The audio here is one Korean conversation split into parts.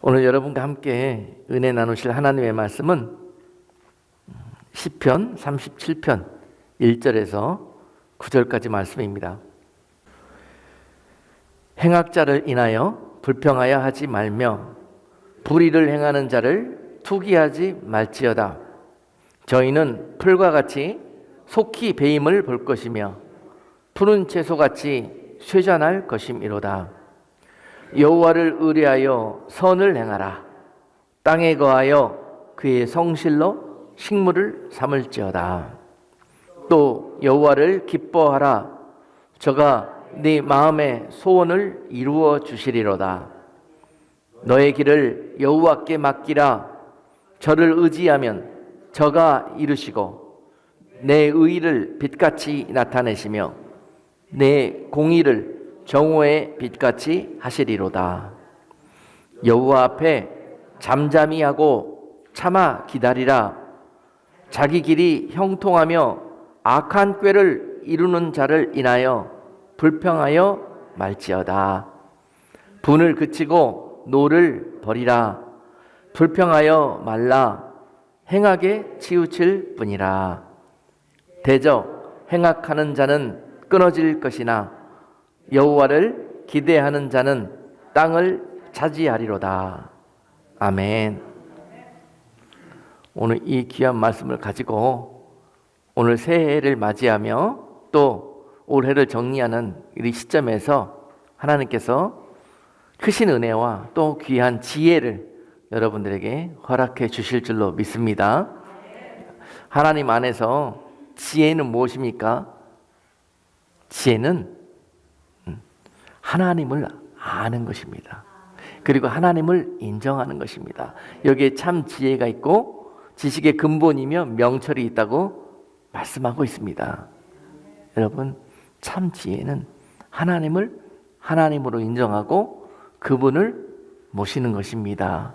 오늘 여러분과 함께 은혜 나누실 하나님의 말씀은 시편 37편 1절에서 9절까지 말씀입니다. 행악자를 인하여 불평하여 하지 말며 불의를 행하는 자를 투기하지 말지어다. 저희는 풀과 같이 속히 배임을 볼 것이며 푸른 채소같이 쇠잔할 것임이로다. 여호와를 의뢰하여 선을 행하라. 땅에 거하여 그의 성실로 식물을 삼을지어다. 또 여호와를 기뻐하라. 저가 네 마음의 소원을 이루어 주시리로다. 너의 길을 여호와께 맡기라. 저를 의지하면 저가 이루시고 내 의의를 빛같이 나타내시며 내 공의를 정오의 빛같이 하시리로다. 여호와 앞에 잠잠히 하고 참아 기다리라. 자기 길이 형통하며 악한 꾀를 이루는 자를 인하여 불평하여 말지어다. 분을 그치고 노를 버리라. 불평하여 말라. 행악에 치우칠 뿐이라. 대저 행악하는 자는 끊어질 것이나 여호와를 기대하는 자는 땅을 차지하리로다. 아멘. 오늘 이 귀한 말씀을 가지고 오늘 새해를 맞이하며 또 올해를 정리하는 이 시점에서 하나님께서 크신 은혜와 또 귀한 지혜를 여러분들에게 허락해 주실 줄로 믿습니다. 하나님 안에서 지혜는 무엇입니까? 지혜는 하나님을 아는 것입니다. 그리고 하나님을 인정하는 것입니다. 여기에 참 지혜가 있고 지식의 근본이며 명철이 있다고 말씀하고 있습니다. 여러분, 참 지혜는 하나님을 하나님으로 인정하고 그분을 모시는 것입니다.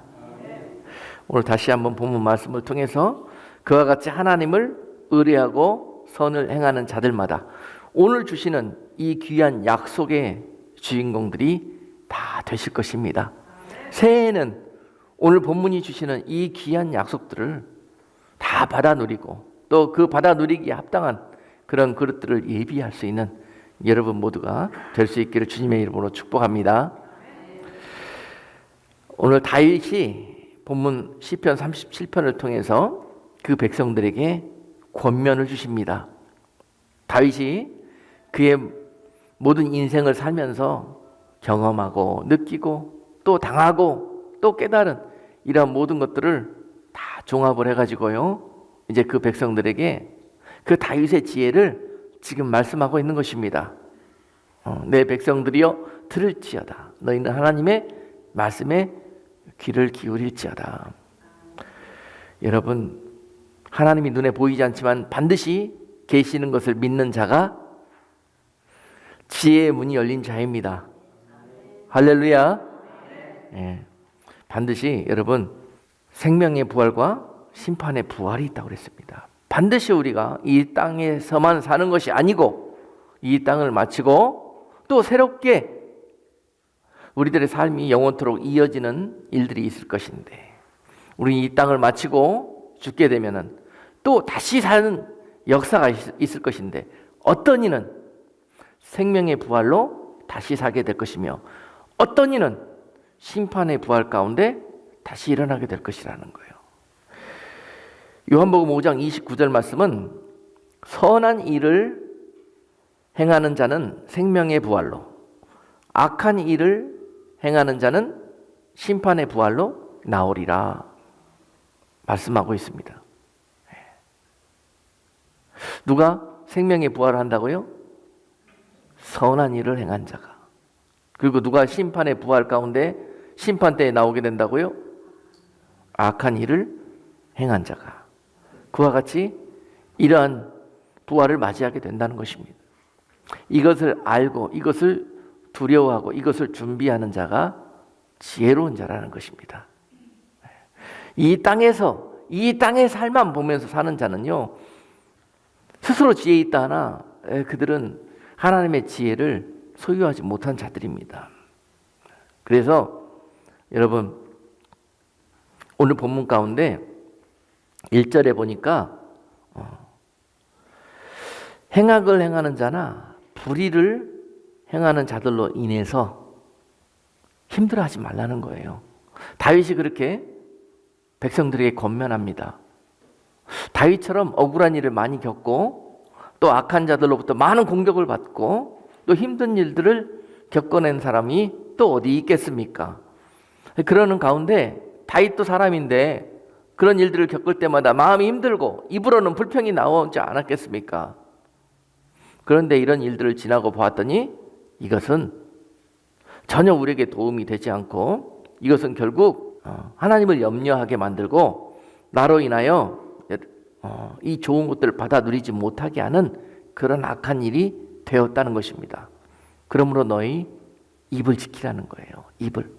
오늘 다시 한번 본문 말씀을 통해서 그와 같이 하나님을 의뢰하고 선을 행하는 자들마다 오늘 주시는 이 귀한 약속의 주인공들이 다 되실 것입니다. 새해에는 오늘 본문이 주시는 이 귀한 약속들을 다 받아 누리고 또 그 받아 누리기에 합당한 그런 그릇들을 예비할 수 있는 여러분 모두가 될 수 있기를 주님의 이름으로 축복합니다. 오늘 다윗이 본문 시편 37편을 통해서 그 백성들에게 권면을 주십니다. 다윗이 그의 모든 인생을 살면서 경험하고 느끼고 또 당하고 또 깨달은 이런 모든 것들을 다 종합을 해가지고요, 이제 그 백성들에게 그 다윗의 지혜를 지금 말씀하고 있는 것입니다. 내 백성들이여 들을지어다. 너희는 하나님의 말씀에 귀를 기울일지어다. 여러분, 하나님이 눈에 보이지 않지만 반드시 계시는 것을 믿는 자가 지혜의 문이 열린 자입니다. 할렐루야. 예, 반드시 여러분 생명의 부활과 심판의 부활이 있다고 그랬습니다. 반드시 우리가 이 땅에서만 사는 것이 아니고 이 땅을 마치고 또 새롭게 우리들의 삶이 영원토록 이어지는 일들이 있을 것인데, 우리 이 땅을 마치고 죽게 되면은 또 다시 사는 역사가 있을 것인데, 어떤 이는 생명의 부활로 다시 살게 될 것이며 어떤 이는 심판의 부활 가운데 다시 일어나게 될 것이라는 거예요. 요한복음 5장 29절 말씀은 선한 일을 행하는 자는 생명의 부활로, 악한 일을 행하는 자는 심판의 부활로 나오리라 말씀하고 있습니다. 누가 생명의 부활을 한다고요? 선한 일을 행한 자가. 그리고 누가 심판의 부활 가운데 심판대에 나오게 된다고요? 악한 일을 행한 자가. 그와 같이 이러한 부활을 맞이하게 된다는 것입니다. 이것을 알고 이것을 두려워하고 이것을 준비하는 자가 지혜로운 자라는 것입니다. 이 땅에서 이 땅의 삶만 보면서 사는 자는요, 스스로 지혜 있다 하나 그들은 하나님의 지혜를 소유하지 못한 자들입니다. 그래서 여러분, 오늘 본문 가운데 1절에 보니까 행악을 행하는 자나 불의를 행하는 자들로 인해서 힘들어하지 말라는 거예요. 다윗이 그렇게 백성들에게 권면합니다. 다윗처럼 억울한 일을 많이 겪고 또 악한 자들로부터 많은 공격을 받고 또 힘든 일들을 겪어낸 사람이 또 어디 있겠습니까? 그러는 가운데 다윗도 사람인데 그런 일들을 겪을 때마다 마음이 힘들고 입으로는 불평이 나오지 않았겠습니까? 그런데 이런 일들을 지나고 보았더니 이것은 전혀 우리에게 도움이 되지 않고 이것은 결국 하나님을 염려하게 만들고 나로 인하여 이 좋은 것들을 받아 누리지 못하게 하는 그런 악한 일이 되었다는 것입니다. 그러므로 너희 입을 지키라는 거예요. 입을.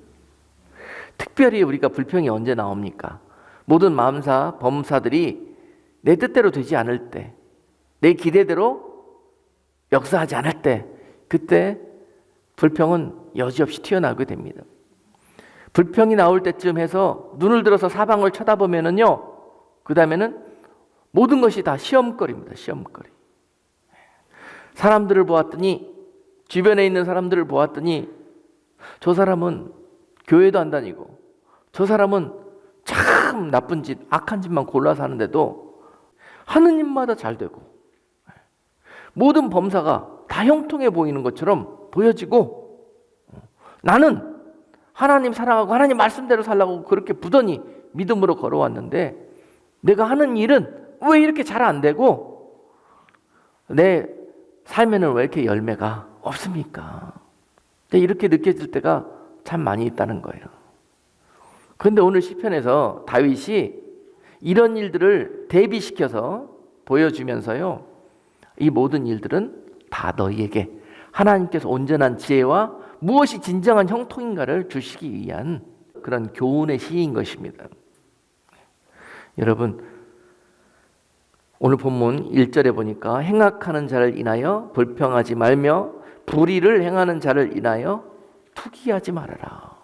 특별히 우리가 불평이 언제 나옵니까? 모든 마음사, 범사들이 내 뜻대로 되지 않을 때, 내 기대대로 역사하지 않을 때, 그때 불평은 여지없이 튀어나오게 됩니다. 불평이 나올 때쯤 해서 눈을 들어서 사방을 쳐다보면은요, 그 다음에는 모든 것이 다 시험거리입니다. 시험거리. 사람들을 보았더니, 주변에 있는 사람들을 보았더니 저 사람은 교회도 안 다니고 저 사람은 참 나쁜 짓, 악한 짓만 골라서 하는데도 하는 일마다 잘 되고 모든 범사가 다 형통해 보이는 것처럼 보여지고 나는 하나님 사랑하고 하나님 말씀대로 살라고 그렇게 부단히 믿음으로 걸어왔는데 내가 하는 일은 왜 이렇게 잘 안 되고 내 삶에는 왜 이렇게 열매가 없습니까? 이렇게 느껴질 때가 참 많이 있다는 거예요. 그런데 오늘 시편에서 다윗이 이런 일들을 대비시켜서 보여주면서요, 이 모든 일들은 다 너희에게 하나님께서 온전한 지혜와 무엇이 진정한 형통인가를 주시기 위한 그런 교훈의 시인 것입니다. 여러분, 오늘 본문 1절에 보니까 행악하는 자를 인하여 불평하지 말며 불의를 행하는 자를 인하여 투기하지 말아라.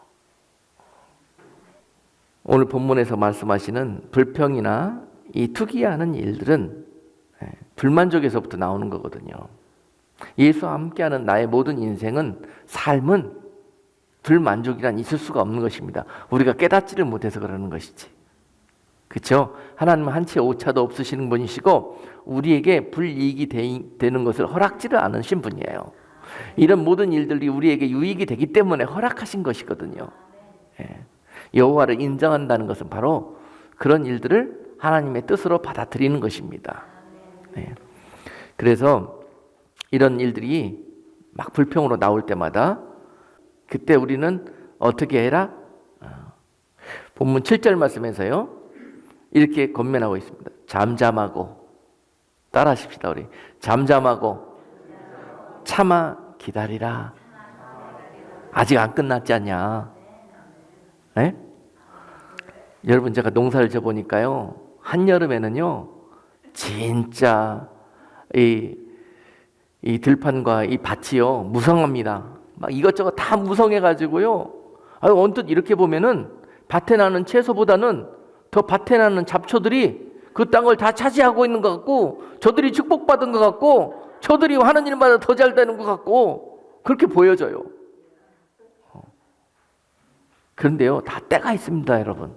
오늘 본문에서 말씀하시는 불평이나 이 투기하는 일들은 불만족에서부터 나오는 거거든요. 예수와 함께하는 나의 모든 인생은, 삶은 불만족이란 있을 수가 없는 것입니다. 우리가 깨닫지를 못해서 그러는 것이지. 그렇죠? 하나님은 한 채 오차도 없으시는 분이시고 우리에게 불이익이 되는 것을 허락지를 않으신 분이에요. 이런 모든 일들이 우리에게 유익이 되기 때문에 허락하신 것이거든요. 여호와를 인정한다는 것은 바로 그런 일들을 하나님의 뜻으로 받아들이는 것입니다. 그래서 이런 일들이 막 불평으로 나올 때마다 그때 우리는 어떻게 해라? 본문 7절 말씀에서요, 이렇게 권면하고 있습니다. 잠잠하고, 따라하십시다. 우리 잠잠하고 참아 기다리라. 아직 안 끝났지 않냐? 네? 여러분, 제가 농사를 져보니까요, 한여름에는요 진짜 이 들판과 이 밭이요 무성합니다. 막 이것저것 다 무성해가지고요, 언뜻 이렇게 보면은 밭에 나는 채소보다는 더 밭에 나는 잡초들이 그 땅을 다 차지하고 있는 것 같고, 저들이 축복받은 것 같고, 저들이 하는 일마다 더 잘 되는 것 같고, 그렇게 보여져요. 그런데요, 다 때가 있습니다, 여러분.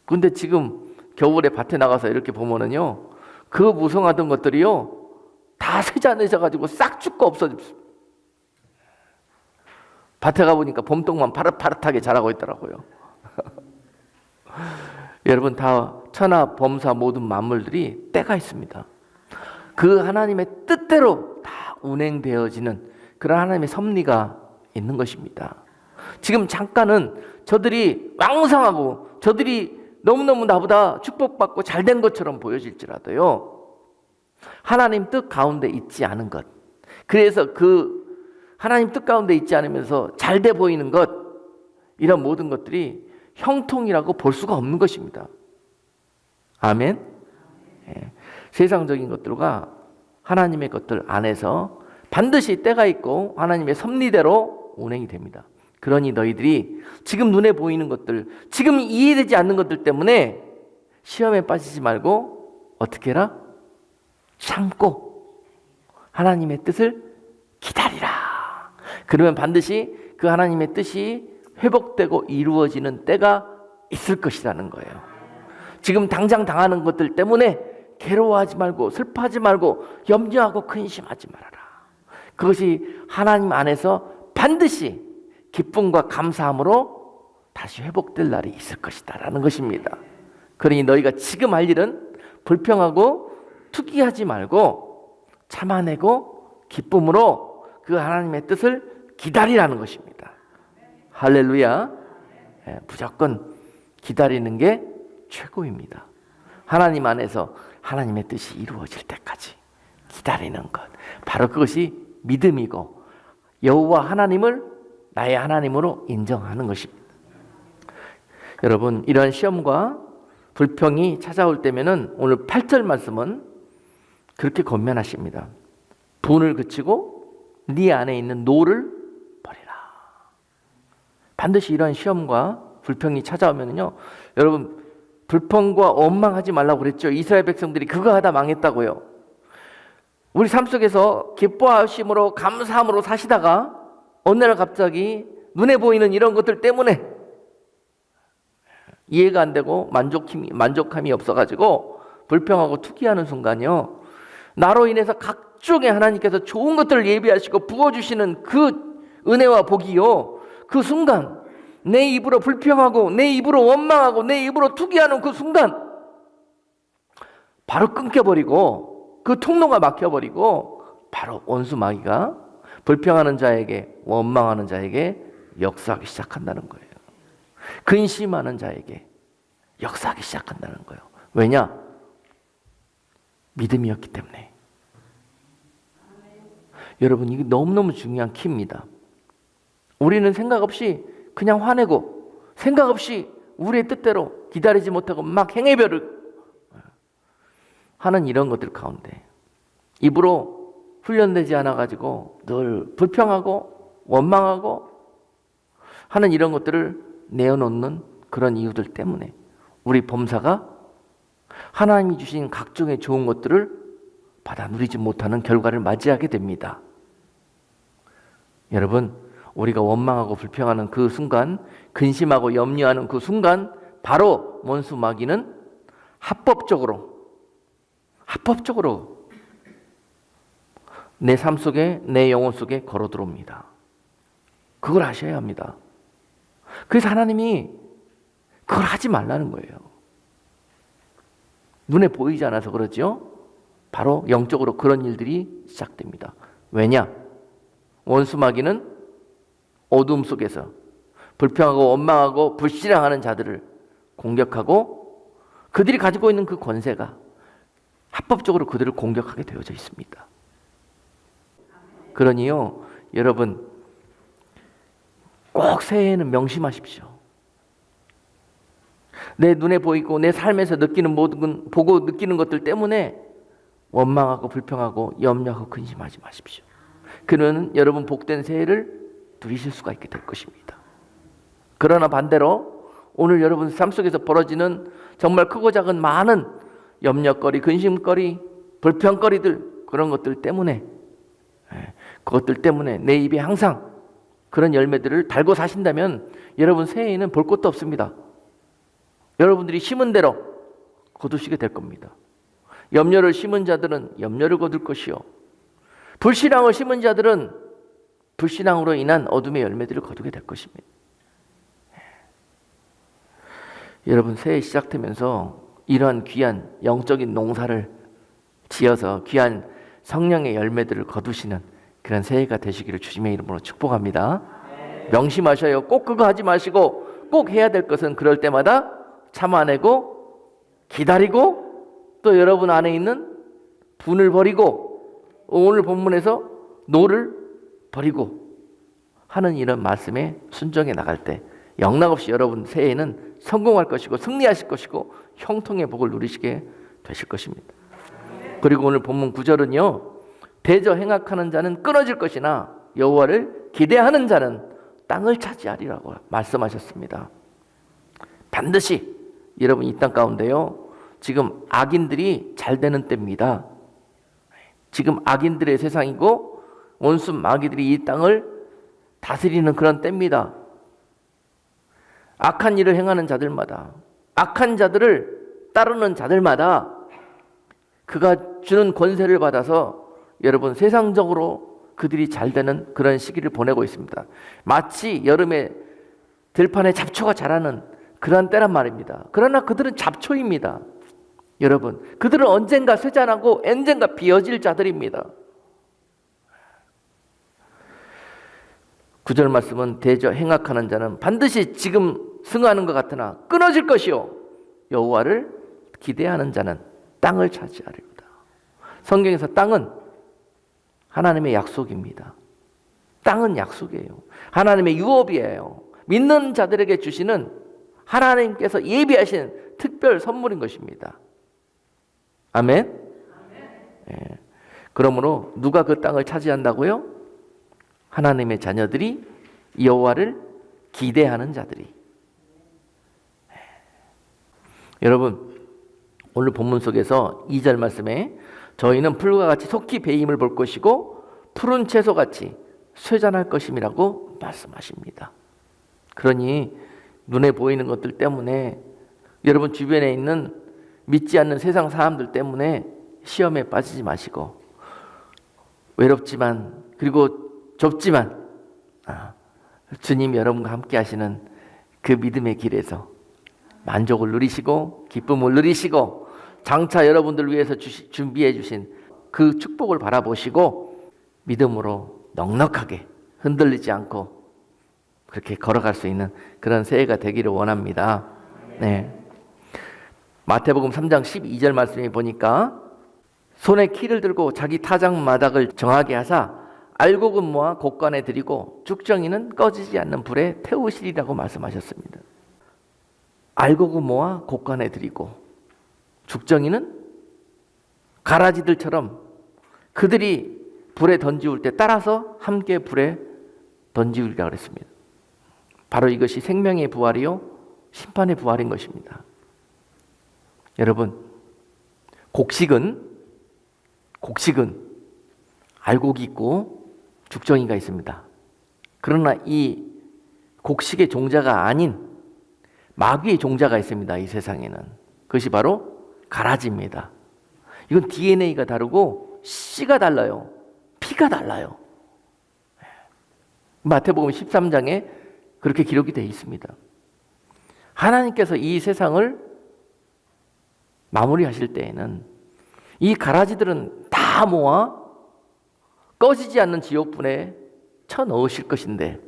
근데 지금 겨울에 밭에 나가서 이렇게 보면은요, 그 무성하던 것들이요 다 세자내져가지고 싹 죽고 없어집니다. 밭에 가보니까 봄동만 파릇파릇하게 자라고 있더라고요. 여러분, 다 천하 범사 모든 만물들이 때가 있습니다. 그 하나님의 뜻대로 다 운행되어지는 그런 하나님의 섭리가 있는 것입니다. 지금 잠깐은 저들이 왕성하고 저들이 너무너무 나보다 축복받고 잘된 것처럼 보여질지라도요, 하나님 뜻 가운데 있지 않은 것, 그래서 그 하나님 뜻 가운데 있지 않으면서 잘돼 보이는 것, 이런 모든 것들이 형통이라고 볼 수가 없는 것입니다. 아멘. 세상적인 것들과 하나님의 것들 안에서 반드시 때가 있고 하나님의 섭리대로 운행이 됩니다. 그러니 너희들이 지금 눈에 보이는 것들, 지금 이해되지 않는 것들 때문에 시험에 빠지지 말고 어떻게 해라? 참고 하나님의 뜻을 기다리라. 그러면 반드시 그 하나님의 뜻이 회복되고 이루어지는 때가 있을 것이라는 거예요. 지금 당장 당하는 것들 때문에 괴로워하지 말고 슬퍼하지 말고 염려하고 근심하지 말아라. 그것이 하나님 안에서 반드시 기쁨과 감사함으로 다시 회복될 날이 있을 것이다 라는 것입니다. 그러니 너희가 지금 할 일은 불평하고 투기하지 말고 참아내고 기쁨으로 그 하나님의 뜻을 기다리라는 것입니다. 할렐루야. 무조건 기다리는 게 최고입니다. 하나님 안에서 하나님의 뜻이 이루어질 때까지 기다리는 것, 바로 그것이 믿음이고 여호와 하나님을 나의 하나님으로 인정하는 것입니다. 여러분, 이러한 시험과 불평이 찾아올 때면은 오늘 8절 말씀은 그렇게 권면하십니다. 분을 그치고 네 안에 있는 노를 버리라. 반드시 이러한 시험과 불평이 찾아오면요, 여러분 불평과 원망하지 말라고 그랬죠. 이스라엘 백성들이 그거 하다 망했다고요. 우리 삶 속에서 기뻐하심으로 감사함으로 사시다가 어느 날 갑자기 눈에 보이는 이런 것들 때문에 이해가 안 되고 만족함이 없어가지고 불평하고 투기하는 순간요, 나로 인해서 각종의 하나님께서 좋은 것들을 예비하시고 부어주시는 그 은혜와 복이요, 그 순간 내 입으로 불평하고 내 입으로 원망하고 내 입으로 투기하는 그 순간 바로 끊겨버리고 그 통로가 막혀버리고 바로 원수 마귀가 불평하는 자에게 원망하는 자에게 역사하기 시작한다는 거예요. 근심하는 자에게 역사하기 시작한다는 거예요. 왜냐? 믿음이었기 때문에. 여러분, 이게 너무너무 중요한 키입니다. 우리는 생각 없이 그냥 화내고 생각 없이 우리의 뜻대로 기다리지 못하고 막 행해별을 하는 이런 것들 가운데 입으로 훈련되지 않아가지고 늘 불평하고 원망하고 하는 이런 것들을 내어놓는 그런 이유들 때문에 우리 범사가 하나님이 주신 각종의 좋은 것들을 받아 누리지 못하는 결과를 맞이하게 됩니다. 여러분, 우리가 원망하고 불평하는 그 순간, 근심하고 염려하는 그 순간 바로 원수 마귀는 합법적으로 내 삶 속에, 내 영혼 속에 걸어 들어옵니다. 그걸 아셔야 합니다. 그래서 하나님이 그걸 하지 말라는 거예요. 눈에 보이지 않아서 그러죠. 바로 영적으로 그런 일들이 시작됩니다. 왜냐? 원수 마귀는 어둠 속에서 불평하고 원망하고 불신앙하는 자들을 공격하고 그들이 가지고 있는 그 권세가 합법적으로 그들을 공격하게 되어져 있습니다. 그러니요, 여러분 꼭 새해에는 명심하십시오. 내 눈에 보이고 내 삶에서 느끼는 모든 보고 느끼는 것들 때문에 원망하고 불평하고 염려하고 근심하지 마십시오. 그러면 여러분 복된 새해를 누리실 수가 있게 될 것입니다. 그러나 반대로 오늘 여러분 삶 속에서 벌어지는 정말 크고 작은 많은 염려거리, 근심거리, 불평거리들, 그런 것들 때문에 그것들 때문에 내 입에 항상 그런 열매들을 달고 사신다면 여러분 새해에는 볼 것도 없습니다. 여러분들이 심은 대로 거두시게 될 겁니다. 염려를 심은 자들은 염려를 거둘 것이요, 불신앙을 심은 자들은 불신앙으로 인한 어둠의 열매들을 거두게 될 것입니다. 여러분 새해 시작되면서 이러한 귀한 영적인 농사를 지어서 귀한 성령의 열매들을 거두시는 그런 새해가 되시기를 주님의 이름으로 축복합니다. 명심하셔요. 꼭 그거 하지 마시고 꼭 해야 될 것은 그럴 때마다 참아내고 기다리고 또 여러분 안에 있는 분을 버리고 오늘 본문에서 노를 버리고 하는 이런 말씀에 순종해 나갈 때 영락없이 여러분 새해에는 성공할 것이고 승리하실 것이고 형통의 복을 누리시게 되실 것입니다. 그리고 오늘 본문 9절은요, 대저 행악하는 자는 끊어질 것이나 여호와를 기대하는 자는 땅을 차지하리라고 말씀하셨습니다. 반드시 여러분 이 땅 가운데요, 지금 악인들이 잘 되는 때입니다. 지금 악인들의 세상이고 원수 마귀들이 이 땅을 다스리는 그런 때입니다. 악한 일을 행하는 자들마다, 악한 자들을 따르는 자들마다 그가 주는 권세를 받아서 여러분 세상적으로 그들이 잘 되는 그런 시기를 보내고 있습니다. 마치 여름에 들판에 잡초가 자라는 그런 때란 말입니다. 그러나 그들은 잡초입니다. 여러분, 그들은 언젠가 쇠잔하고 언젠가 비어질 자들입니다. 9절 말씀은 대저 행악하는 자는 반드시 지금 승하는 것 같으나 끊어질 것이요 여호와를 기대하는 자는 땅을 차지하리로다. 성경에서 땅은 하나님의 약속입니다. 땅은 약속이에요. 하나님의 유업이에요. 믿는 자들에게 주시는 하나님께서 예비하신 특별 선물인 것입니다. 아멘? 예. 그러므로 누가 그 땅을 차지한다고요? 하나님의 자녀들이, 여호와를 기대하는 자들이. 여러분, 오늘 본문 속에서 2절 말씀에 저희는 풀과 같이 속히 배임을 볼 것이고 푸른 채소같이 쇠잔할 것임이라고 말씀하십니다. 그러니 눈에 보이는 것들 때문에, 여러분 주변에 있는 믿지 않는 세상 사람들 때문에 시험에 빠지지 마시고, 외롭지만 그리고 좁지만 주님이 여러분과 함께 하시는 그 믿음의 길에서 만족을 누리시고 기쁨을 누리시고 장차 여러분들 위해서 준비해 주신 그 축복을 바라보시고 믿음으로 넉넉하게 흔들리지 않고 그렇게 걸어갈 수 있는 그런 새해가 되기를 원합니다. 네. 마태복음 3장 12절 말씀에 보니까 손에 키를 들고 자기 타작 마닥을 정하게 하사 알곡은 모아 곡간에 들이고 죽정이는 꺼지지 않는 불에 태우시리라고 말씀하셨습니다. 알곡은 모아 곡간에 들이고 죽정이는 가라지들처럼 그들이 불에 던지울 때 따라서 함께 불에 던지우리라 그랬습니다. 바로 이것이 생명의 부활이요 심판의 부활인 것입니다. 여러분, 곡식은 알곡이 있고 죽정이가 있습니다. 그러나 이 곡식의 종자가 아닌 마귀의 종자가 있습니다. 이 세상에는. 그것이 바로 가라지입니다. 이건 DNA가 다르고 씨가 달라요. 피가 달라요. 마태복음 13장에 그렇게 기록이 되어 있습니다. 하나님께서 이 세상을 마무리하실 때에는 이 가라지들은 다 모아 꺼지지 않는 지옥불에 쳐넣으실 것인데,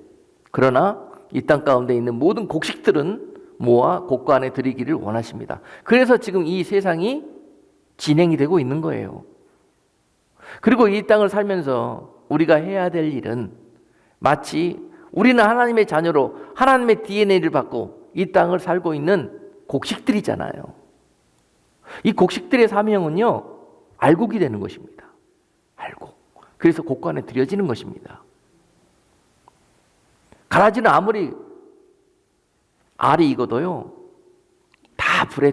그러나 이 땅 가운데 있는 모든 곡식들은 모아 곡간에 들이기를 원하십니다. 그래서 지금 이 세상이 진행이 되고 있는 거예요. 그리고 이 땅을 살면서 우리가 해야 될 일은 마치 우리는 하나님의 자녀로 하나님의 DNA를 받고 이 땅을 살고 있는 곡식들이잖아요. 이 곡식들의 사명은요, 알곡이 되는 것입니다. 알곡. 그래서 곡간에 들여지는 것입니다. 가라지는 아무리 알이 익어도요, 다 불에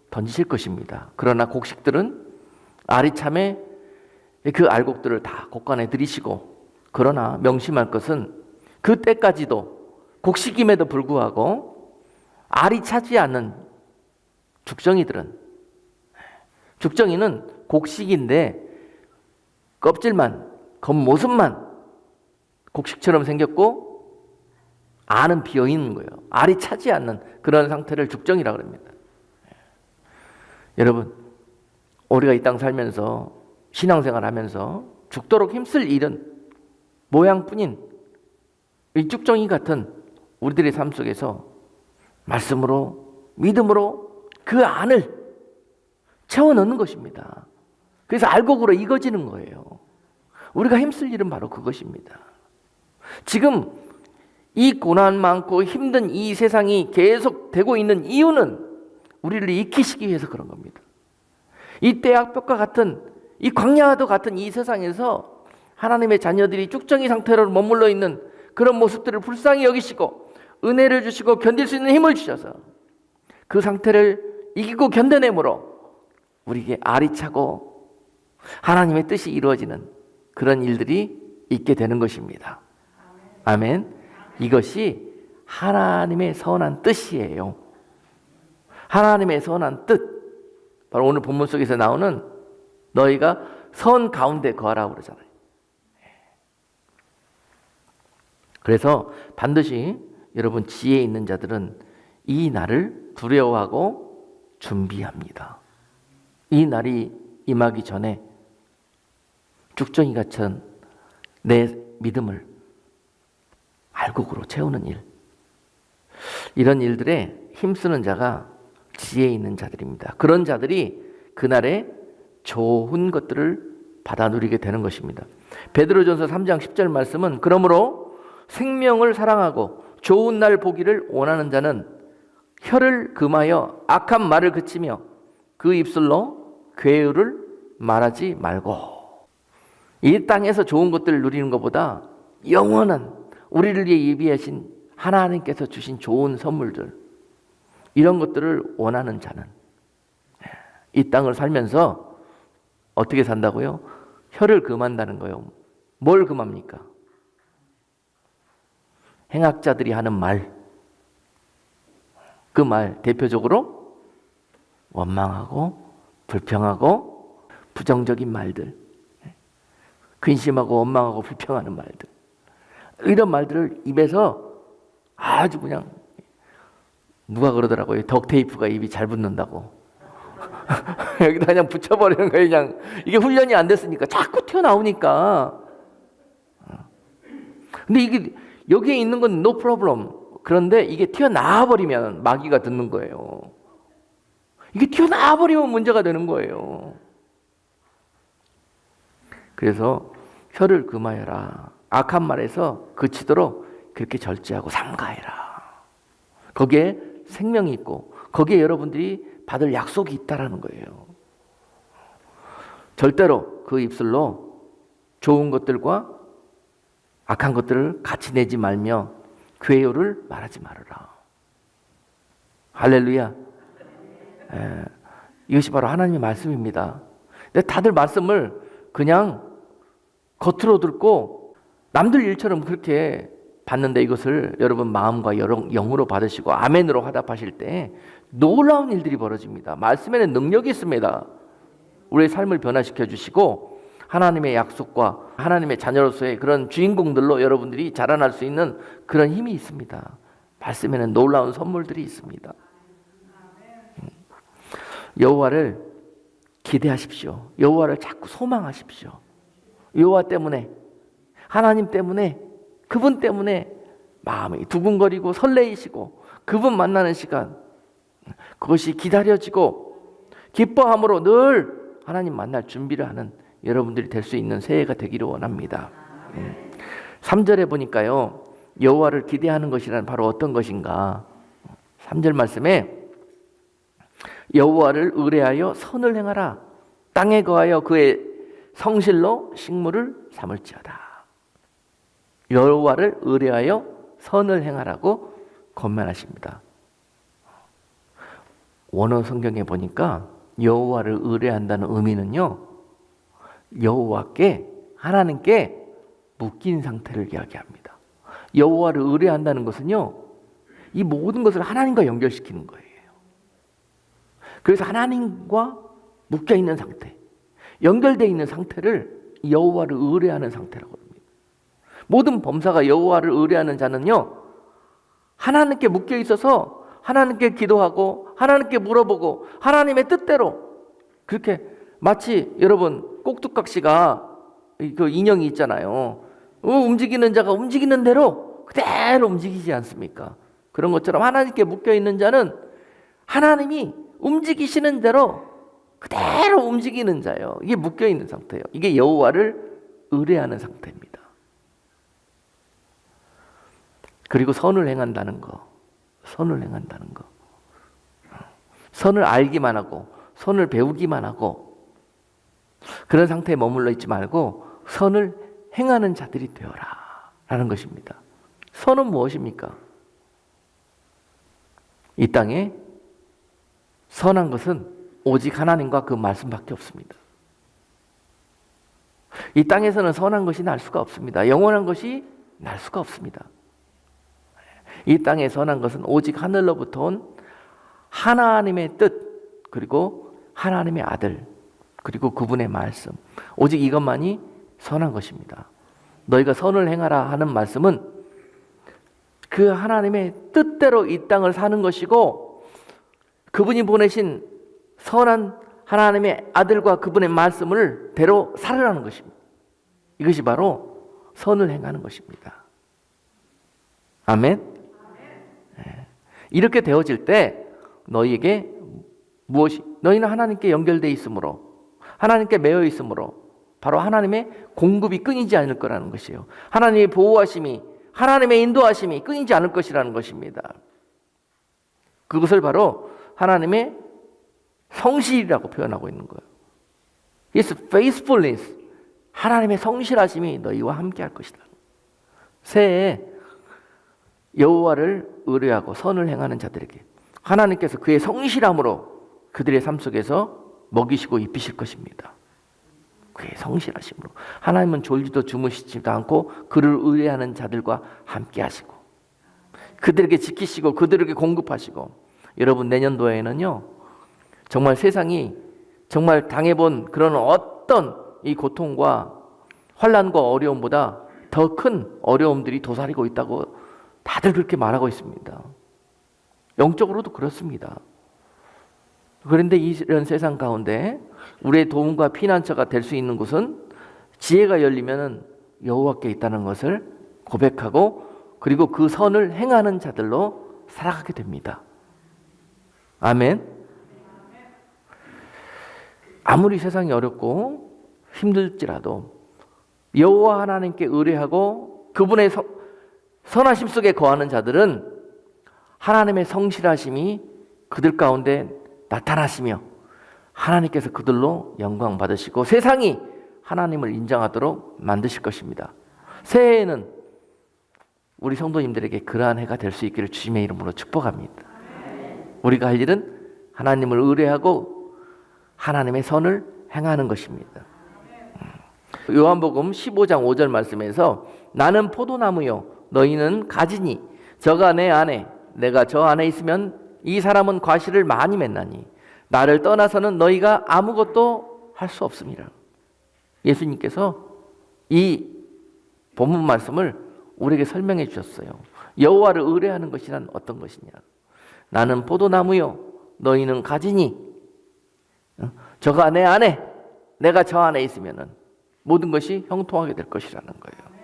던지실 것입니다. 그러나 곡식들은 알이 참에 그 알곡들을 다 곡간에 들이시고, 그러나 명심할 것은 그 때까지도 곡식임에도 불구하고 알이 차지 않는 죽정이는 곡식인데 껍질만, 겉모습만 곡식처럼 생겼고 알은 비어있는 거예요. 알이 차지 않는 그런 상태를 죽정이라고 합니다. 여러분, 우리가 이 땅 살면서 신앙생활 하면서 죽도록 힘쓸 일은 모양뿐인 이 죽정이 같은 우리들의 삶 속에서 말씀으로, 믿음으로 그 안을 채워넣는 것입니다. 그래서 알곡으로 익어지는 거예요. 우리가 힘쓸 일은 바로 그것입니다. 지금 이 고난 많고 힘든 이 세상이 계속되고 있는 이유는 우리를 익히시기 위해서 그런 겁니다. 이 때악볕과 같은, 이 광야와도 같은 이 세상에서 하나님의 자녀들이 쭉정이 상태로 머물러 있는 그런 모습들을 불쌍히 여기시고 은혜를 주시고 견딜 수 있는 힘을 주셔서 그 상태를 이기고 견뎌내므로 우리에게 알이차고 하나님의 뜻이 이루어지는 그런 일들이 있게 되는 것입니다. 아멘. 이것이 하나님의 선한 뜻이에요. 하나님의 선한 뜻, 바로 오늘 본문 속에서 나오는 너희가 선 가운데 거하라고 그러잖아요. 그래서 반드시 여러분 지혜 있는 자들은 이 날을 두려워하고 준비합니다. 이 날이 임하기 전에 죽정이 같은 내 믿음을 알곡으로 채우는 일, 이런 일들에 힘쓰는 자가 지혜 있는 자들입니다. 그런 자들이 그날에 좋은 것들을 받아 누리게 되는 것입니다. 베드로전서 3장 10절 말씀은 그러므로 생명을 사랑하고 좋은 날 보기를 원하는 자는 혀를 금하여 악한 말을 그치며 그 입술로 괴유를 말하지 말고. 이 땅에서 좋은 것들을 누리는 것보다 영원한 우리를 위해 예비하신 하나님께서 주신 좋은 선물들, 이런 것들을 원하는 자는 이 땅을 살면서 어떻게 산다고요? 혀를 금한다는 거예요. 뭘 금합니까? 행악자들이 하는 말, 그 말 대표적으로 원망하고 불평하고 부정적인 말들, 근심하고 원망하고 불평하는 말들, 이런 말들을 입에서 아주 그냥, 누가 그러더라고요. 덕테이프가 입이 잘 붙는다고. 여기다 그냥 붙여버리는 거예요. 그냥 이게 훈련이 안 됐으니까 자꾸 튀어나오니까. 근데 이게 여기에 있는 건 no problem. 그런데 이게 튀어나와 버리면 마귀가 듣는 거예요. 이게 튀어나와 버리면 문제가 되는 거예요. 그래서 혀를 금하여라. 악한 말에서 그치도록 그렇게 절제하고 삼가해라. 거기에 생명이 있고 거기에 여러분들이 받을 약속이 있다라는 거예요. 절대로 그 입술로 좋은 것들과 악한 것들을 같이 내지 말며 괴유를 말하지 말아라. 할렐루야. 이것이 바로 하나님의 말씀입니다. 근데 다들 말씀을 그냥 겉으로 듣고 남들 일처럼 그렇게 받는데, 이것을 여러분 마음과 영으로 받으시고 아멘으로 화답하실 때 놀라운 일들이 벌어집니다. 말씀에는 능력이 있습니다. 우리의 삶을 변화시켜 주시고 하나님의 약속과 하나님의 자녀로서의 그런 주인공들로 여러분들이 자라날 수 있는 그런 힘이 있습니다. 말씀에는 놀라운 선물들이 있습니다. 여호와를 기대하십시오. 여호와를 자꾸 소망하십시오. 여호와 때문에, 하나님 때문에, 그분 때문에 마음이 두근거리고 설레이시고 그분 만나는 시간, 그것이 기다려지고 기뻐함으로 늘 하나님 만날 준비를 하는 여러분들이 될 수 있는 새해가 되기를 원합니다. 3절에 보니까요, 여호와를 기대하는 것이란 바로 어떤 것인가. 3절 말씀에 여호와를 의뢰하여 선을 행하라. 땅에 거하여 그의 성실로 식물을 삼을지어다. 여호와를 의뢰하여 선을 행하라고 권면하십니다. 원어 성경에 보니까 여호와를 의뢰한다는 의미는요, 여호와께, 하나님께 묶인 상태를 이야기합니다. 여호와를 의뢰한다는 것은요, 이 모든 것을 하나님과 연결시키는 거예요. 그래서 하나님과 묶여 있는 상태, 연결되어 있는 상태를 여호와를 의뢰하는 상태라고 합니다. 모든 범사가 여호와를 의뢰하는 자는요, 하나님께 묶여 있어서 하나님께 기도하고 하나님께 물어보고 하나님의 뜻대로, 그렇게 마치 여러분 꼭두각시가 그 인형이 있잖아요. 움직이는 자가 움직이는 대로 그대로 움직이지 않습니까? 그런 것처럼 하나님께 묶여 있는 자는 하나님이 움직이시는 대로 그대로 움직이는 자예요. 이게 묶여 있는 상태예요. 이게 여호와를 의뢰하는 상태입니다. 그리고 선을 행한다는 거, 선을 행한다는 거, 선을 알기만 하고 선을 배우기만 하고 그런 상태에 머물러 있지 말고 선을 행하는 자들이 되어라 라는 것입니다. 선은 무엇입니까? 이 땅에 선한 것은 오직 하나님과 그 말씀밖에 없습니다. 이 땅에서는 선한 것이 날 수가 없습니다. 영원한 것이 날 수가 없습니다. 이 땅에 선한 것은 오직 하늘로부터 온 하나님의 뜻, 그리고 하나님의 아들, 그리고 그분의 말씀, 오직 이것만이 선한 것입니다. 너희가 선을 행하라 하는 말씀은 그 하나님의 뜻대로 이 땅을 사는 것이고, 그분이 보내신 선한 하나님의 아들과 그분의 말씀을 대로 살으라는 것입니다. 이것이 바로 선을 행하는 것입니다. 아멘. 이렇게 되어질 때 너희에게 너희는 하나님께 연결되어 있으므로, 하나님께 매여 있으므로 바로 하나님의 공급이 끊이지 않을 거라는 것이에요. 하나님의 보호하심이, 하나님의 인도하심이 끊이지 않을 것이라는 것입니다. 그것을 바로 하나님의 성실이라고 표현하고 있는 거예요. His faithfulness, 하나님의 성실하심이 너희와 함께 할 것이다. 새해에 여호와를 의뢰하고 선을 행하는 자들에게 하나님께서 그의 성실함으로 그들의 삶 속에서 먹이시고 입히실 것입니다. 그의 성실하심으로. 하나님은 졸지도 주무시지도 않고 그를 의뢰하는 자들과 함께 하시고 그들에게 지키시고 그들에게 공급하시고. 여러분, 내년도에는요, 정말 세상이 정말 당해본 그런 어떤 이 고통과 환난과 어려움보다 더 큰 어려움들이 도사리고 있다고 다들 그렇게 말하고 있습니다. 영적으로도 그렇습니다. 그런데 이런 세상 가운데 우리의 도움과 피난처가 될 수 있는 곳은 지혜가 열리면 여호와께 있다는 것을 고백하고, 그리고 그 선을 행하는 자들로 살아가게 됩니다. 아멘. 아무리 세상이 어렵고 힘들지라도 여호와 하나님께 의뢰하고 그분의 선하심 속에 거하는 자들은 하나님의 성실하심이 그들 가운데 나타나시며 하나님께서 그들로 영광 받으시고 세상이 하나님을 인정하도록 만드실 것입니다. 새해에는 우리 성도님들에게 그러한 해가 될 수 있기를 주님의 이름으로 축복합니다. 우리가 할 일은 하나님을 의뢰하고 하나님의 선을 행하는 것입니다. 요한복음 15장 5절 말씀에서 나는 포도나무요 너희는 가지니 저가 내 안에 내가 저 안에 있으면 이 사람은 과실을 많이 맺나니 나를 떠나서는 너희가 아무것도 할 수 없습니다. 예수님께서 이 본문 말씀을 우리에게 설명해 주셨어요. 여호와를 의뢰하는 것이란 어떤 것이냐. 나는 포도나무요 너희는 가지니 저가 내 안에 내가 저 안에 있으면은 모든 것이 형통하게 될 것이라는 거예요.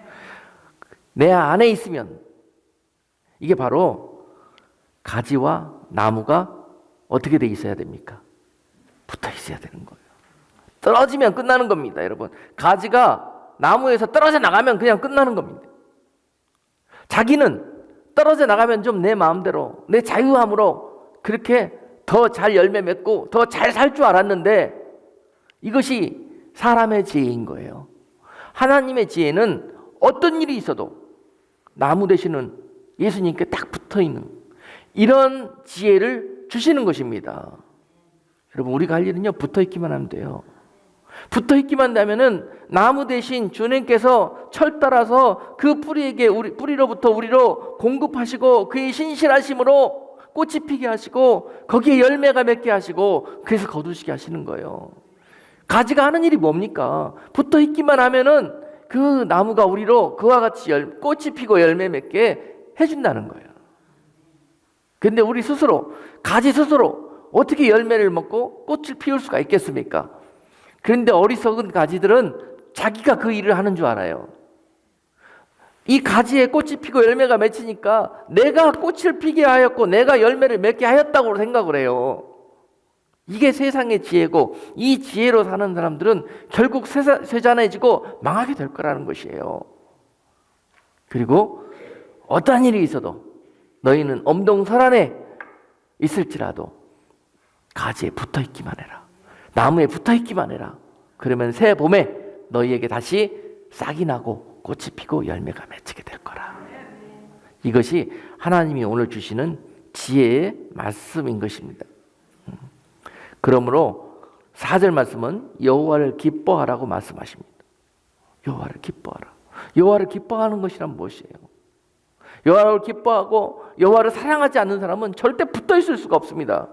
내 안에 있으면, 이게 바로 가지와 나무가 어떻게 돼 있어야 됩니까? 붙어 있어야 되는 거예요. 떨어지면 끝나는 겁니다, 여러분. 가지가 나무에서 떨어져 나가면 그냥 끝나는 겁니다. 자기는 떨어져 나가면 좀 내 마음대로, 내 자유함으로 그렇게 더 잘 열매 맺고 더 잘 살 줄 알았는데 이것이 사람의 지혜인 거예요. 하나님의 지혜는 어떤 일이 있어도 나무 되시는 예수님께 딱 붙어있는 이런 지혜를 주시는 것입니다. 여러분, 우리가 할 일은요, 붙어있기만 하면 돼요. 붙어있기만 하면은 나무 대신 주님께서 철 따라서 그 뿌리로부터 우리로 공급하시고 그의 신실하심으로 꽃이 피게 하시고 거기에 열매가 맺게 하시고 그래서 거두시게 하시는 거예요. 가지가 하는 일이 뭡니까? 붙어있기만 하면은 그 나무가 우리로 그와 같이 꽃이 피고 열매 맺게 해준다는 거예요. 근데 우리 스스로, 가지 스스로 어떻게 열매를 먹고 꽃을 피울 수가 있겠습니까? 그런데 어리석은 가지들은 자기가 그 일을 하는 줄 알아요. 이 가지에 꽃이 피고 열매가 맺히니까 내가 꽃을 피게 하였고 내가 열매를 맺게 하였다고 생각을 해요. 이게 세상의 지혜고, 이 지혜로 사는 사람들은 결국 쇠잔해지고 망하게 될 거라는 것이에요. 그리고 어떠한 일이 있어도 너희는 엄동설안에 있을지라도 가지에 붙어있기만 해라. 나무에 붙어있기만 해라. 그러면 새 봄에 너희에게 다시 싹이 나고 꽃이 피고 열매가 맺히게 될 거라. 이것이 하나님이 오늘 주시는 지혜의 말씀인 것입니다. 그러므로 4절 말씀은 여호와를 기뻐하라고 말씀하십니다. 여호와를 기뻐하라. 여호와를 기뻐하는 것이란 무엇이에요? 여호와를 기뻐하고 여호와를 사랑하지 않는 사람은 절대 붙어 있을 수가 없습니다.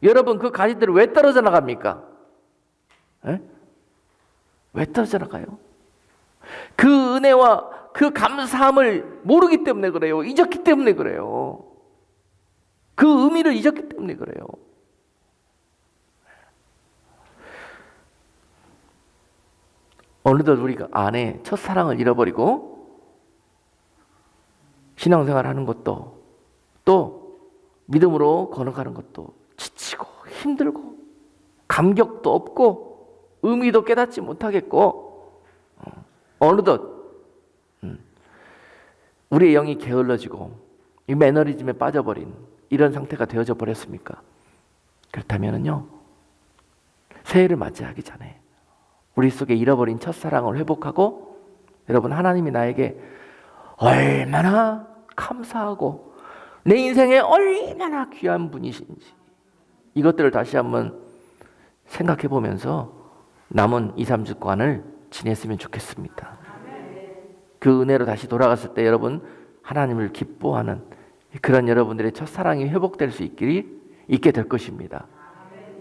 여러분, 그 가지들을 왜 떨어져 나갑니까? 에? 왜 떨어져 나가요? 그 은혜와 그 감사함을 모르기 때문에 그래요. 잊었기 때문에 그래요. 그 의미를 잊었기 때문에 그래요. 어느덧 우리가 안에 첫사랑을 잃어버리고 신앙생활 하는 것도 또 믿음으로 걸어가는 것도 지치고 힘들고 감격도 없고 의미도 깨닫지 못하겠고 어느덧 우리의 영이 게을러지고 이 매너리즘에 빠져버린 이런 상태가 되어져 버렸습니까? 그렇다면요, 새해를 맞이하기 전에 우리 속에 잃어버린 첫사랑을 회복하고, 여러분, 하나님이 나에게 얼마나 감사하고 내 인생에 얼마나 귀한 분이신지 이것들을 다시 한번 생각해 보면서 남은 2, 3주간을 지냈으면 좋겠습니다. 그 은혜로 다시 돌아갔을 때 여러분, 하나님을 기뻐하는 그런 여러분들의 첫사랑이 회복될 수 있게 될 것입니다.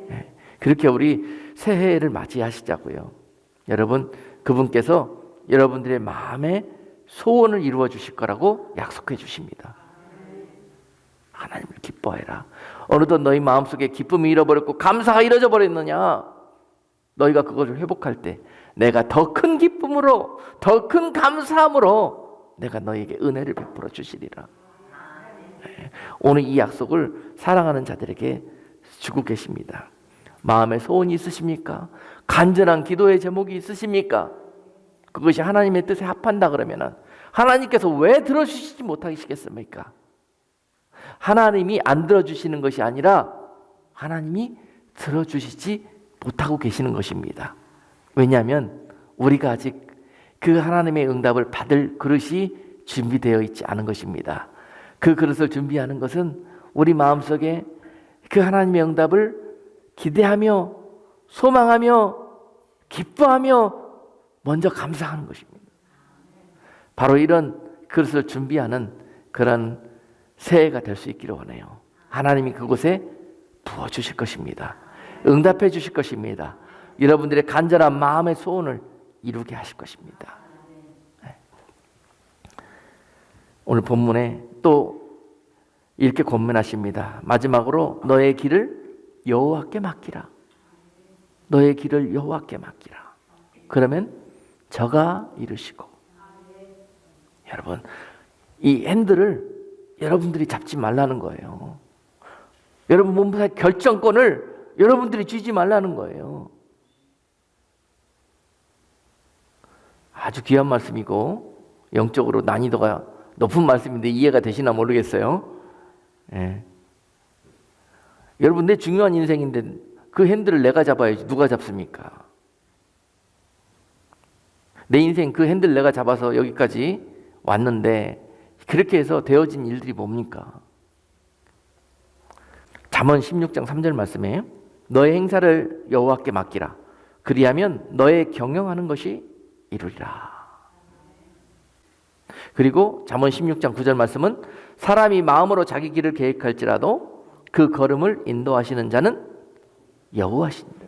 네. 그렇게 우리 새해를 맞이하시자고요. 여러분, 그분께서 여러분들의 마음의 소원을 이루어 주실 거라고 약속해 주십니다. 하나님을 기뻐해라. 어느덧 너희 마음속에 기쁨이 잃어버렸고 감사가 잃어져 버렸느냐? 너희가 그것을 회복할 때 내가 더 큰 기쁨으로, 더 큰 감사함으로 내가 너희에게 은혜를 베풀어 주시리라. 오늘 이 약속을 사랑하는 자들에게 주고 계십니다. 마음에 소원이 있으십니까? 간절한 기도의 제목이 있으십니까? 그것이 하나님의 뜻에 합한다 그러면 하나님께서 왜 들어주시지 못하시겠습니까? 하나님이 안 들어주시는 것이 아니라 하나님이 들어주시지 못하고 계시는 것입니다. 왜냐하면 우리가 아직 그 하나님의 응답을 받을 그릇이 준비되어 있지 않은 것입니다. 그 그릇을 준비하는 것은 우리 마음속에 그 하나님의 응답을 기대하며 소망하며 기뻐하며 먼저 감사하는 것입니다. 바로 이런 그릇을 준비하는 그런 새해가 될 수 있기를 원해요. 하나님이 그곳에 부어주실 것입니다. 응답해 주실 것입니다. 여러분들의 간절한 마음의 소원을 이루게 하실 것입니다. 오늘 본문에 또 이렇게 권면하십니다. 마지막으로 너의 길을 여호와께 맡기라. 너의 길을 여호와께 맡기라. 그러면 저가 이루시고. 여러분, 이 핸들을 여러분들이 잡지 말라는 거예요. 여러분 몸의 결정권을 여러분들이 쥐지 말라는 거예요. 아주 귀한 말씀이고 영적으로 난이도가 높은 말씀인데 이해가 되시나 모르겠어요. 예. 여러분, 내 중요한 인생인데 그 핸들을 내가 잡아야지 누가 잡습니까? 내 인생 그 핸들 내가 잡아서 여기까지 왔는데 그렇게 해서 되어진 일들이 뭡니까? 잠언 16장 3절 말씀에 너의 행사를 여호와께 맡기라. 그리하면 너의 경영하는 것이 이루리라. 그리고 잠언 16장 9절 말씀은 사람이 마음으로 자기 길을 계획할지라도 그 걸음을 인도하시는 자는 여호와시니라.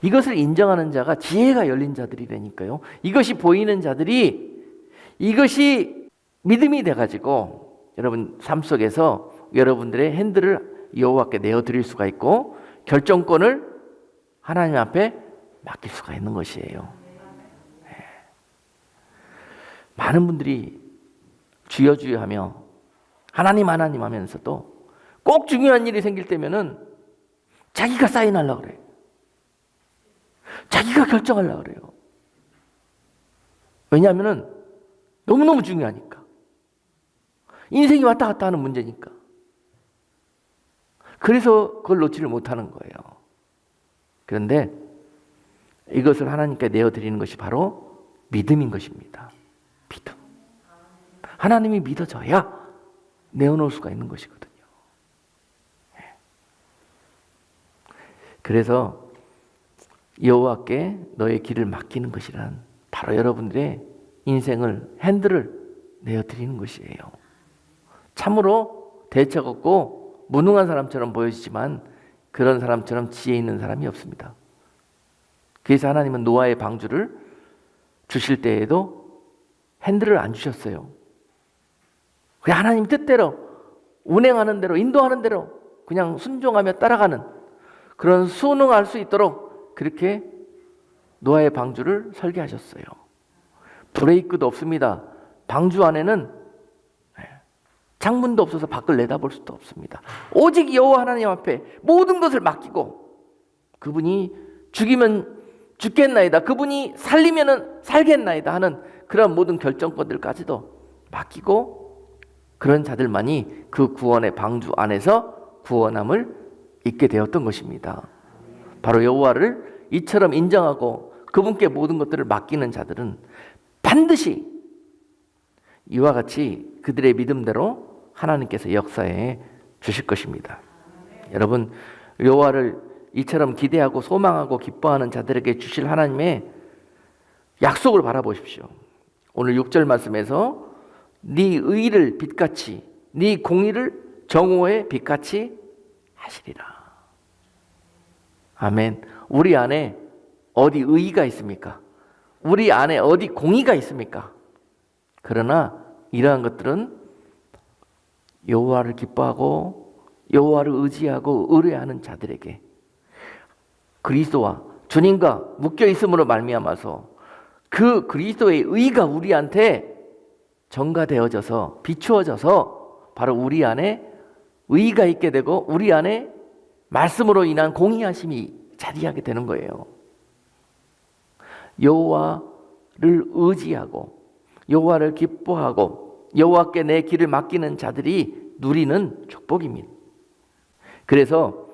이것을 인정하는 자가 지혜가 열린 자들이라니까요. 이것이 보이는 자들이 이것이 믿음이 돼가지고 여러분 삶 속에서 여러분들의 핸들을 여호와께 내어드릴 수가 있고 결정권을 하나님 앞에 맡길 수가 있는 것이에요. 많은 분들이 주여 주여 하며 하나님 하나님 하면서도 꼭 중요한 일이 생길 때면은 자기가 사인하려고 그래요. 자기가 결정하려고 그래요. 왜냐하면은 너무너무 중요하니까. 인생이 왔다 갔다 하는 문제니까. 그래서 그걸 놓지를 못하는 거예요. 그런데 이것을 하나님께 내어드리는 것이 바로 믿음인 것입니다. 믿음. 하나님이 믿어져야 내어놓을 수가 있는 것이거든요. 그래서 여호와께 너의 길을 맡기는 것이란 바로 여러분들의 인생을 핸들을 내어드리는 것이에요. 참으로 대책 없고 무능한 사람처럼 보여지지만 그런 사람처럼 지혜 있는 사람이 없습니다. 그래서 하나님은 노아의 방주를 주실 때에도 핸들을 안 주셨어요. 그냥 하나님 뜻대로 운행하는 대로 인도하는 대로 그냥 순종하며 따라가는 그런 순응할 수 있도록 그렇게 노아의 방주를 설계하셨어요. 브레이크도 없습니다. 방주 안에는 창문도 없어서 밖을 내다볼 수도 없습니다. 오직 여호와 하나님 앞에 모든 것을 맡기고 그분이 죽이면 죽겠나이다, 그분이 살리면 살겠나이다 하는 그런 모든 결정권들까지도 맡기고 그런 자들만이 그 구원의 방주 안에서 구원함을 잊게 되었던 것입니다. 바로 여호와를 이처럼 인정하고 그분께 모든 것들을 맡기는 자들은 반드시 이와 같이 그들의 믿음대로 하나님께서 역사해 주실 것입니다. 여러분, 여호와를 이처럼 기대하고 소망하고 기뻐하는 자들에게 주실 하나님의 약속을 바라보십시오. 오늘 6절 말씀에서 네 의를 빛같이 네 공의를 정오의 빛같이 하시리라. 아멘. 우리 안에 어디 의의가 있습니까? 우리 안에 어디 공의가 있습니까? 그러나 이러한 것들은 여호와를 기뻐하고 여호와를 의지하고 의뢰하는 자들에게 그리스도와 주님과 묶여 있음으로 말미암아서 그 그리스도의 의가 우리한테 전가되어져서 비추어져서 바로 우리 안에 의가 있게 되고 우리 안에 말씀으로 인한 공의하심이 자리하게 되는 거예요. 여호와를 의지하고 여호와를 기뻐하고 여호와께 내 길을 맡기는 자들이 누리는 축복입니다. 그래서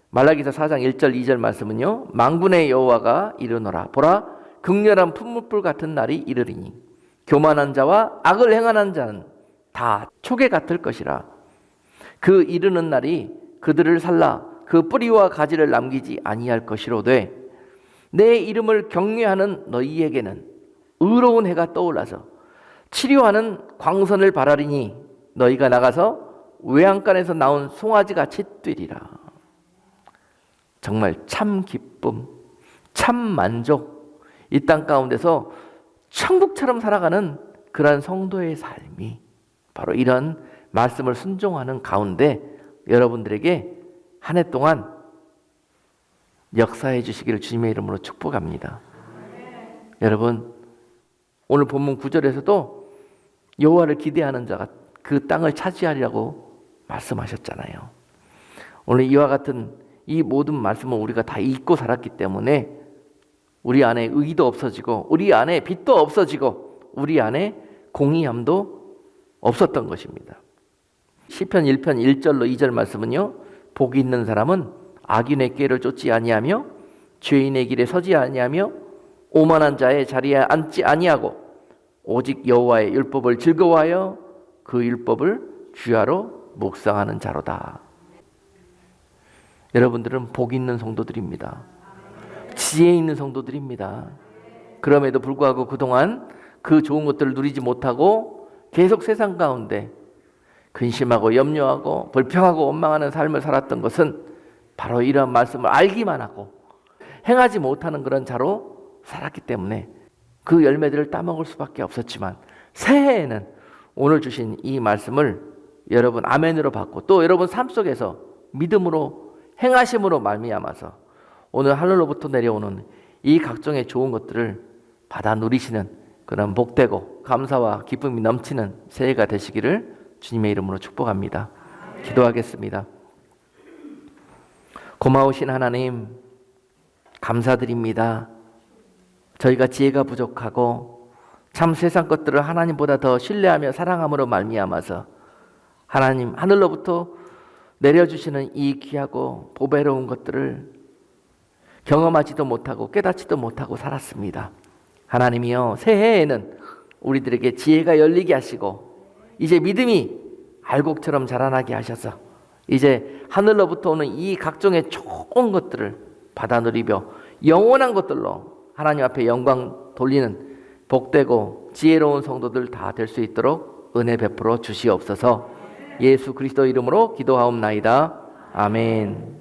말라기서 4장 1절 2절 말씀은요, 만군의 여호와가 이르노라. 보라, 극렬한 풀무불 같은 날이 이르리니 교만한 자와 악을 행하는 자는 다 초계 같을 것이라. 그 이르는 날이 그들을 살라 그 뿌리와 가지를 남기지 아니할 것이로되 내 이름을 경외하는 너희에게는 의로운 해가 떠올라서 치료하는 광선을 바라리니 너희가 나가서 외양간에서 나온 송아지같이 뛰리라. 정말 참 기쁨, 참 만족, 이 땅 가운데서 천국처럼 살아가는 그러한 성도의 삶이 바로 이런 말씀을 순종하는 가운데 여러분들에게 한 해 동안 역사해 주시기를 주님의 이름으로 축복합니다. 여러분, 오늘 본문 9절에서도 여호와를 기대하는 자가 그 땅을 차지하리라고 말씀하셨잖아요. 오늘 이와 같은 이 모든 말씀을 우리가 다 읽고 살았기 때문에 우리 안에 의도 없어지고 우리 안에 빛도 없어지고 우리 안에 공의함도 없었던 것입니다. 시편 1편 1절로 2절 말씀은요, 복이 있는 사람은 악인의 꾀를 쫓지 아니하며 죄인의 길에 서지 아니하며 오만한 자의 자리에 앉지 아니하고 오직 여호와의 율법을 즐거워하여 그 율법을 주야로 묵상하는 자로다. 여러분들은 복 있는 성도들입니다. 지혜 있는 성도들입니다. 그럼에도 불구하고 그동안 그 좋은 것들을 누리지 못하고 계속 세상 가운데 근심하고 염려하고 불평하고 원망하는 삶을 살았던 것은 바로 이러한 말씀을 알기만 하고 행하지 못하는 그런 자로 살았기 때문에 그 열매들을 따먹을 수밖에 없었지만 새해에는 오늘 주신 이 말씀을 여러분 아멘으로 받고 또 여러분 삶 속에서 믿음으로 행하심으로 말미암아서 오늘 하늘로부터 내려오는 이 각종의 좋은 것들을 받아 누리시는 그런 복되고 감사와 기쁨이 넘치는 새해가 되시기를 주님의 이름으로 축복합니다. 기도하겠습니다. 고마우신 하나님, 감사드립니다. 저희가 지혜가 부족하고 참 세상 것들을 하나님보다 더 신뢰하며 사랑함으로 말미암아서 하나님 하늘로부터 내려주시는 이 귀하고 보배로운 것들을 경험하지도 못하고 깨닫지도 못하고 살았습니다. 하나님이여, 새해에는 우리들에게 지혜가 열리게 하시고 이제 믿음이 알곡처럼 자라나게 하셔서 이제 하늘로부터 오는 이 각종의 좋은 것들을 받아 누리며 영원한 것들로 하나님 앞에 영광 돌리는 복되고 지혜로운 성도들 다 될 수 있도록 은혜 베풀어 주시옵소서. 예수 그리스도 이름으로 기도하옵나이다. 아멘.